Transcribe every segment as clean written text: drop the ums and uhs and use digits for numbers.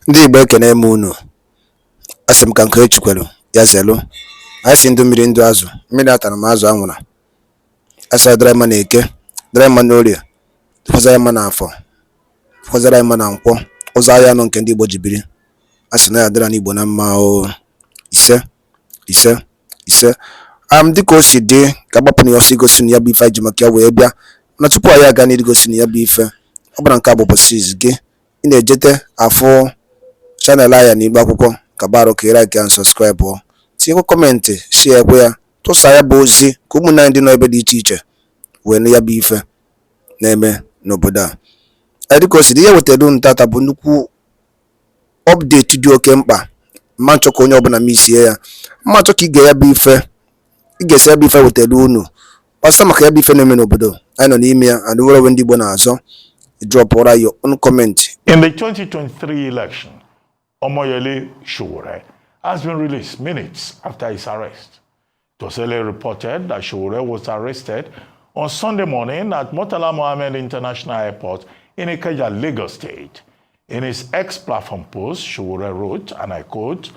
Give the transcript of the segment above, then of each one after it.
Ndị Igbo ekene m unu. Asị m ka nke echukwelu ya zelu. Anyị si ndụ mmiri ndụ azụ. Mmiri atara m azụ anwụra. Asa dara mma na eke, dara mma na orie, fọzara mma na afọ, fọzara mma na nkwọ. Ụzọ ahịa anọ nke ndị Igbo ji biri. Asị na ya dara n'Igbo na mma o. Ise, ise, ise. Dịka o si dị ka agbapụ na ya ọsọ igosi na ya bụ ife anyị ji maka ya wee bịa. Na tupu anyị aga n'igosi na ya bụ ife, ọ bụla nke a bụ ụbọchị izu gị. Ị na-ejete afọ channel aya n'Igbo akwụkwọ ka baro ka like and subscribe o. Tinyekwa kọmentị, share ekwe ya, tụsa ya bụ ozi ka ụmụnne anyị dị n'ebe dị iche iche wee nụ ya bụ ife na-eme n'obodo a. Dịka o si dị, ihe wetara unu tata bụ nnukwu update dị oke mkpa. Mma nchọ ka onye ọbụla misie ya. Mma nchọ ka ị ga ya bụ ife, ị ga-esi ya bụ ife wetara unu gbasa maka ya bụ ife na-eme n'obodo anyị nọ n'ime ya. And nwere ndị Igbo na-azọ drop your own comment. In the 2023 election, Omoyele Sowore has been released minutes after his arrest. It was earlier reported that Sowore was arrested on Sunday morning at Murtala Mohammed International Airport in Ikeja, Lagos State. In his X-platform post, Sowore wrote, and I quote,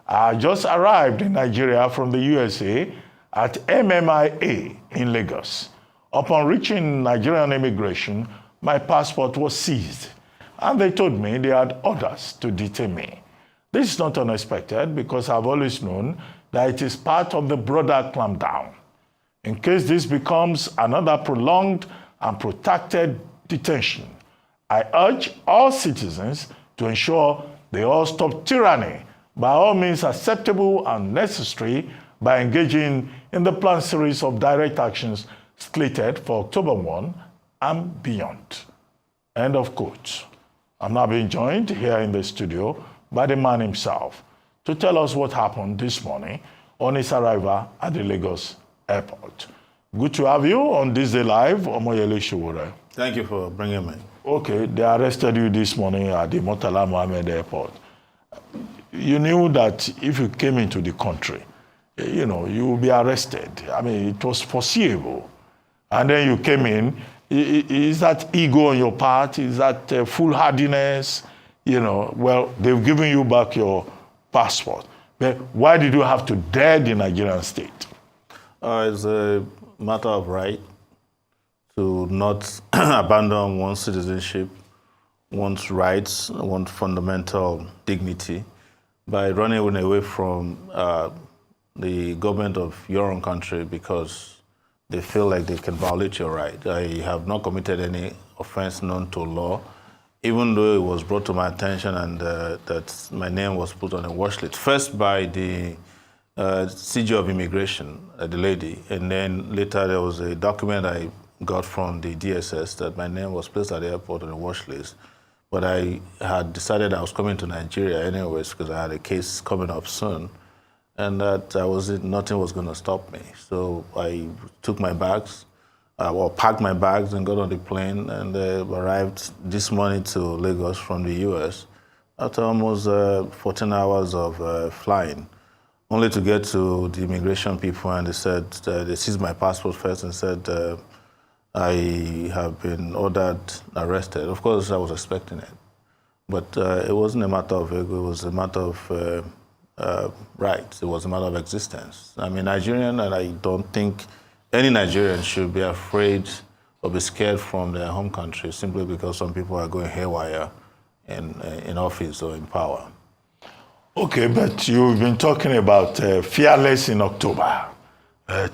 "I just arrived in Nigeria from the USA at MMIA in Lagos. Upon reaching Nigerian immigration, my passport was seized, and they told me they had orders to detain me. This is not unexpected because I've always known that it is part of the broader clampdown. In case this becomes another prolonged and protracted detention, I urge all citizens to ensure they all stop tyranny by all means acceptable and necessary by engaging in the planned series of direct actions slated for October 1 and beyond." End of quote. I'm now being joined here in the studio by the man himself to tell us what happened this morning on his arrival at the Lagos airport. Good to have you on This Day Live, Omoyele Sowore. Thank you for bringing me. Okay, they arrested you this morning at the Murtala Mohammed airport. You knew that if you came into the country, you would be arrested. I mean, it was foreseeable. And then you came in. Is that ego on your part? Is that foolhardiness? Well, they've given you back your passport. But why did you have to dare the Nigerian state? It's a matter of right to not abandon one's citizenship, one's rights, one's fundamental dignity by running away from the government of your own country because they feel like they can violate your right. I have not committed any offense known to law, even though it was brought to my attention and that my name was put on a watch list. First by the CG of Immigration, the lady, and then later there was a document I got from the DSS that my name was placed at the airport on a watch list. But I had decided I was coming to Nigeria anyways because I had a case coming up soon, and that nothing was going to stop me. So I took my bags, packed my bags and got on the plane and arrived this morning to Lagos from the US after almost 14 hours of flying, only to get to the immigration people and they said, they seized my passport first and said, I have been ordered arrested. Of course, I was expecting it. But it wasn't a matter of ego, it was a matter of rights. It was a matter of existence. I'm a Nigerian, and I don't think any Nigerian should be afraid or be scared from their home country simply because some people are going haywire in office or in power. Okay, but you've been talking about fearless in October,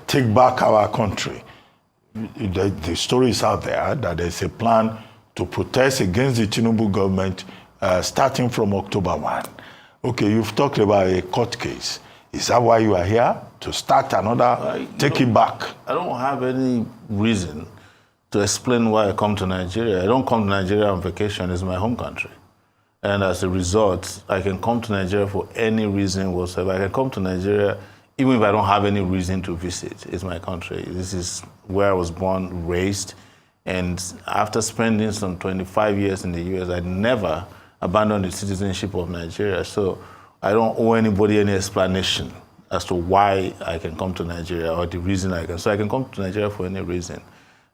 take back our country. The story is out there that there's a plan to protest against the Tinubu government starting from October 1. Okay, you've talked about a court case. Is that why you are here? To start another, take it back? I don't have any reason to explain why I come to Nigeria. I don't come to Nigeria on vacation. It's my home country. And as a result, I can come to Nigeria for any reason whatsoever. I can come to Nigeria even if I don't have any reason to visit. It's my country. This is where I was born, raised. And after spending some 25 years in the US, I never abandoned the citizenship of Nigeria. So I don't owe anybody any explanation as to why I can come to Nigeria or the reason I can. So I can come to Nigeria for any reason.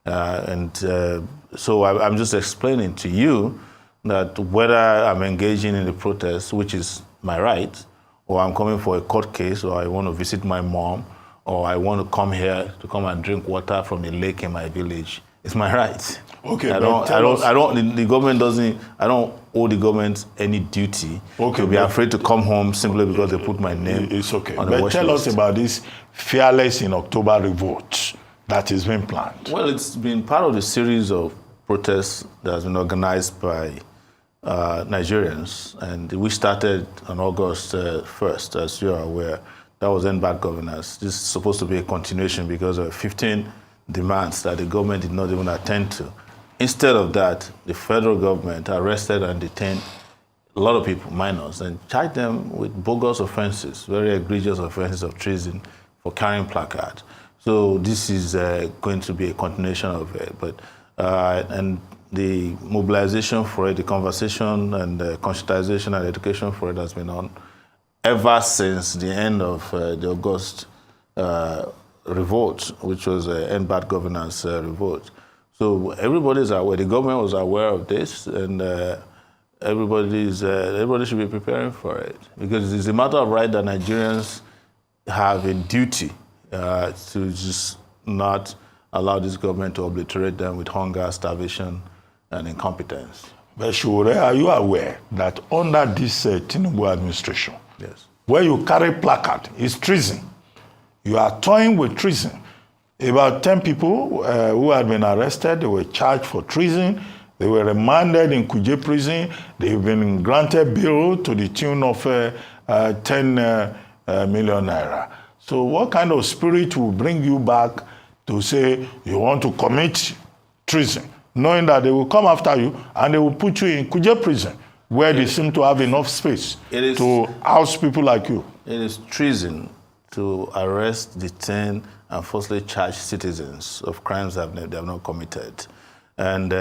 So I'm just explaining to you that whether I'm engaging in the protest, which is my right, or I'm coming for a court case, or I want to visit my mom, or I want to come here to come and drink water from the lake in my village, it's my right. Okay, I don't the government doesn't, I don't owe the government any duty to be afraid to come home simply because they put my name it's okay. on the But watch tell list. us about this Fearless in October revolt that is being planned. Well, it's been part of the series of protests that has been organized by Nigerians, and we started on August 1st, as you are aware. That was End Bad Governance. This is supposed to be a continuation because of 15 demands that the government did not even attend to. Instead of that, the federal government arrested and detained a lot of people, minors, and charged them with bogus offenses, very egregious offenses of treason for carrying placards. So this is going to be a continuation of it. And the mobilization for it, the conversation and the conscientization and education for it has been on ever since the end of the August revolt, which was End Bad Governance revolt. So everybody's aware, the government was aware of this, and everybody should be preparing for it. Because it's a matter of right that Nigerians have a duty to just not allow this government to obliterate them with hunger, starvation, and incompetence. But Sowore, are you aware that under this Tinubu administration, Yes. where you carry placard is treason? You are toying with treason. About 10 people who had been arrested, they were charged for treason. They were remanded in Kuje prison. They've been granted bail to the tune of 10 million naira. So what kind of spirit will bring you back to say you want to commit treason, knowing that they will come after you and they will put you in Kuje prison, where they seem to have enough space to house people like you? It is treason to arrest, detain, and falsely charge citizens of crimes they have not committed. And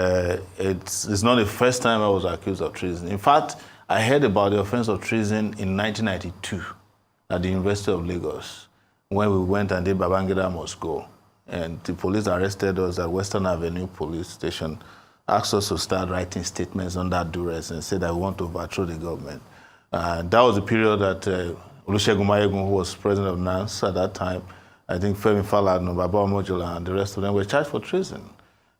it's not the first time I was accused of treason. In fact, I heard about the offense of treason in 1992 at the University of Lagos, when we went and did Babangida Must Go. And the police arrested us at Western Avenue Police Station, asked us to start writing statements under duress and said that we want to overthrow the government. That was the period that Olusegun Mayegun, who was president of NANS at that time, I think Femi Falana, Baba Omojola, and the rest of them were charged for treason.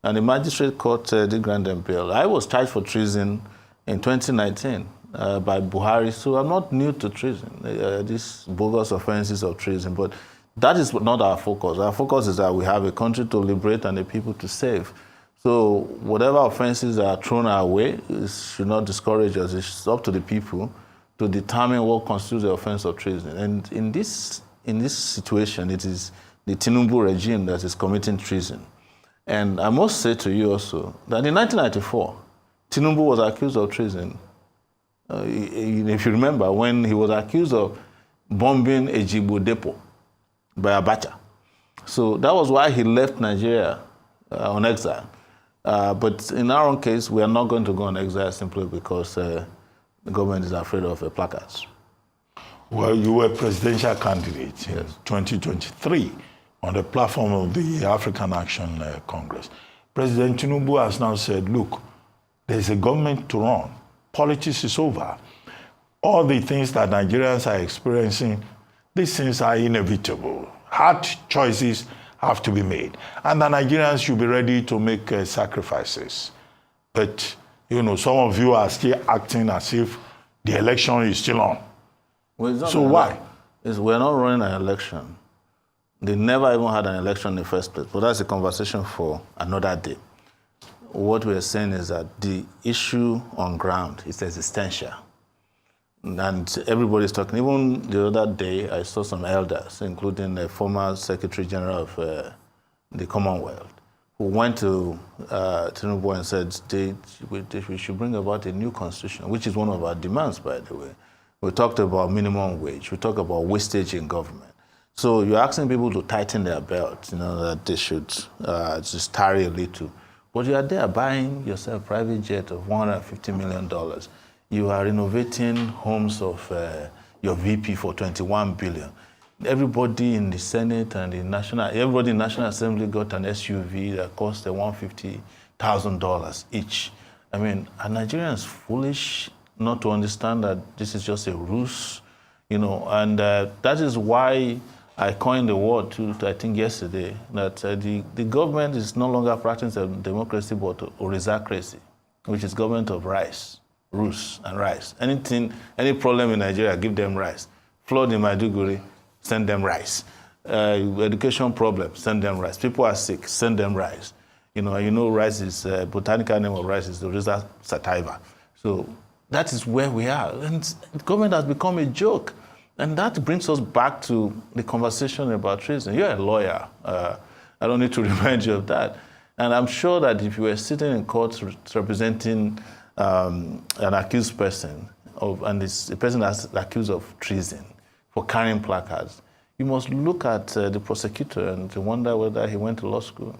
And the magistrate court did grant them bail. I was charged for treason in 2019 by Buhari, so I'm not new to treason, these bogus offenses of treason, but that is not our focus. Our focus is that we have a country to liberate and a people to save. So whatever offenses are thrown our way, it should not discourage us. It's up to the people to determine what constitutes the offense of treason. And in this situation, it is the Tinubu regime that is committing treason. And I must say to you also that in 1994, Tinubu was accused of treason. If you remember, when he was accused of bombing IGBO depot by Abacha. So that was why he left Nigeria on exile. But in our own case, we are not going to go on exile simply because the government is afraid of placards. Well, you were presidential candidate in 2023 on the platform of the African Action Congress. President Tinubu has now said, look, there's a government to run. Politics is over. All the things that Nigerians are experiencing, these things are inevitable. Hard choices have to be made. And the Nigerians should be ready to make sacrifices. But, you know, some of you are still acting as if the election is still on. Well, so why? We're not running an election. They never even had an election in the first place. But that's a conversation for another day. What we're saying is that the issue on ground is existential. And everybody's talking. Even the other day, I saw some elders, including the former Secretary General of the Commonwealth, who went to Tinubu and said we should bring about a new constitution, which is one of our demands, by the way. We talked about minimum wage. We talked about wastage in government. So you're asking people to tighten their belts, you know, that they should just tarry a little. But you are there buying yourself a private jet of $150 million. You are renovating homes of your VP for $21 billion. Everybody in the Senate and everybody in the National Assembly got an SUV that cost $150,000 each. I mean, are Nigerians foolish not to understand that this is just a ruse? And that is why I coined the word, I think yesterday, that the government is no longer practicing democracy but orisacracy, which is government of rice, ruse and rice. Any problem in Nigeria, give them rice. Flood in Maiduguri, send them rice. Education problem, send them rice. People are sick, send them rice. Rice is, botanical name of rice is the Rhiza sativa. So that is where we are. And the government has become a joke. And that brings us back to the conversation about treason. You're a lawyer. I don't need to remind you of that. And I'm sure that if you were sitting in court representing an accused person, and it's a person that's accused of treason for carrying placards, you must look at the prosecutor and wonder whether he went to law school.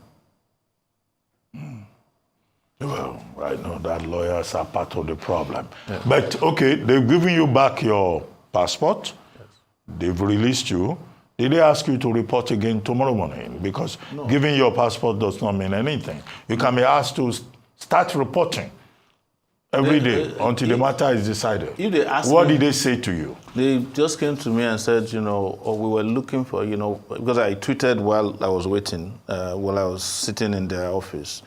Well, I know that lawyers are part of the problem. Yeah. But, okay, they've given you back your passport. Yes. They've released you. Did they ask you to report again tomorrow morning? Because giving your passport does not mean anything. You can be asked to start reporting every day until the matter is decided. If they ask what did they say to you? They just came to me and said, we were looking for, because I tweeted while I was waiting, while I was sitting in their office,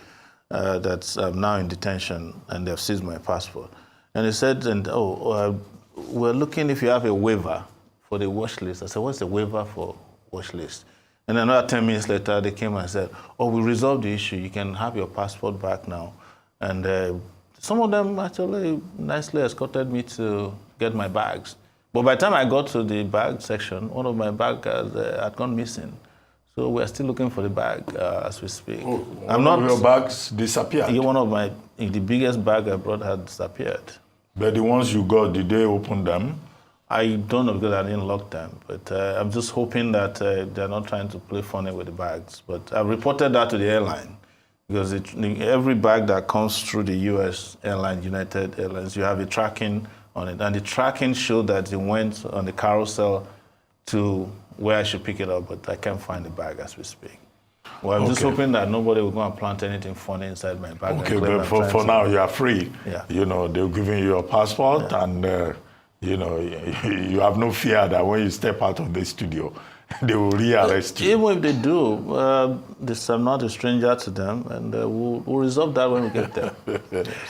that I'm now in detention and they've seized my passport. And they said, we're looking if you have a waiver for the watch list. I said, what's the waiver for watch list? And another 10 minutes later, they came and said, we resolved the issue. You can have your passport back now. And some of them actually nicely escorted me to get my bags. But by the time I got to the bag section, one of my bags had gone missing. So we're still looking for the bag as we speak. One of your bags disappeared? The biggest bag I brought had disappeared. But the ones you got, did they open them? I don't know because I didn't lock them. But I'm just hoping that they're not trying to play funny with the bags. But I reported that to the airline. Because every bag that comes through the U.S. airline, United Airlines, you have a tracking on it. And the tracking showed that it went on the carousel to where I should pick it up, but I can't find the bag as we speak. Well, I'm just hoping that nobody will go and plant anything funny inside my bag. Okay, but for now, you are free. Yeah. They're giving you your passport, and, you have no fear that when you step out of the studio, they will rearrest you. Even if they do, I'm not a stranger to them, and we'll resolve that when we get there.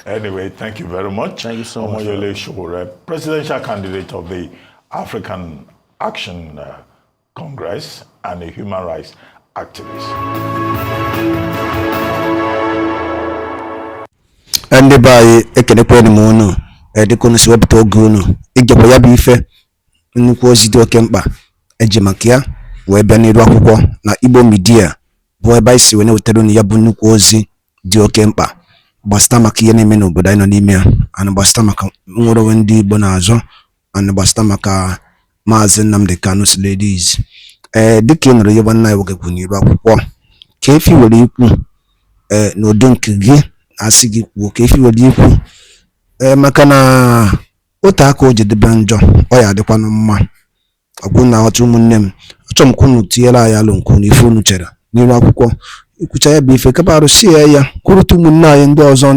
Anyway, thank you very much. Thank you so much. Sowore, presidential candidate of the African Action Congress and a human rights activist. Ndị be anyị ekenekwanụ m unu dịka unu si wepụta oge unu igekwa ya bụ ife nnukwu ozi dị oke mkpa eji maka ya wee bịa n'iru akwụkwọ na Igbo Media bụ ebe anyị si wee na-wetara unu ya bụ nnukwu ozi dị oke mkpa gbasịta maka ihe na-eme n'obodo anyị nọ n'ime ya, ana gbasịta maka nwere onwe ndị Igbo na-azọ, ana gbasịta maka Maazị Nnamdi Kanu ladies. Dịka ị nụrụ ihe nwanne anyị wegekwu n'iru akwụkwọ ka efi were ikwu n'udo nke gị asị gị kwuo ka efi were ikwu maka na otu aka o jedebe njọ ọ ya adịkwanụ mma. Ọgwụ na ọtụ ụmụnne m, achọrọ m ka unu tinyere anyị alụ nke unu ife unu chere n'iru akwụkwọ ikwucha ya bụ ife kapa arụsị ya kwurụta ụmụnne anyị ndị ọzọ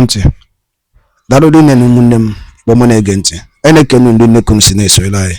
ntị darụrụ nne na ụmụnne m kpọmọ na-ege ntị. Anyị na-ekene ndị nnekunu si na-esoyere anyị.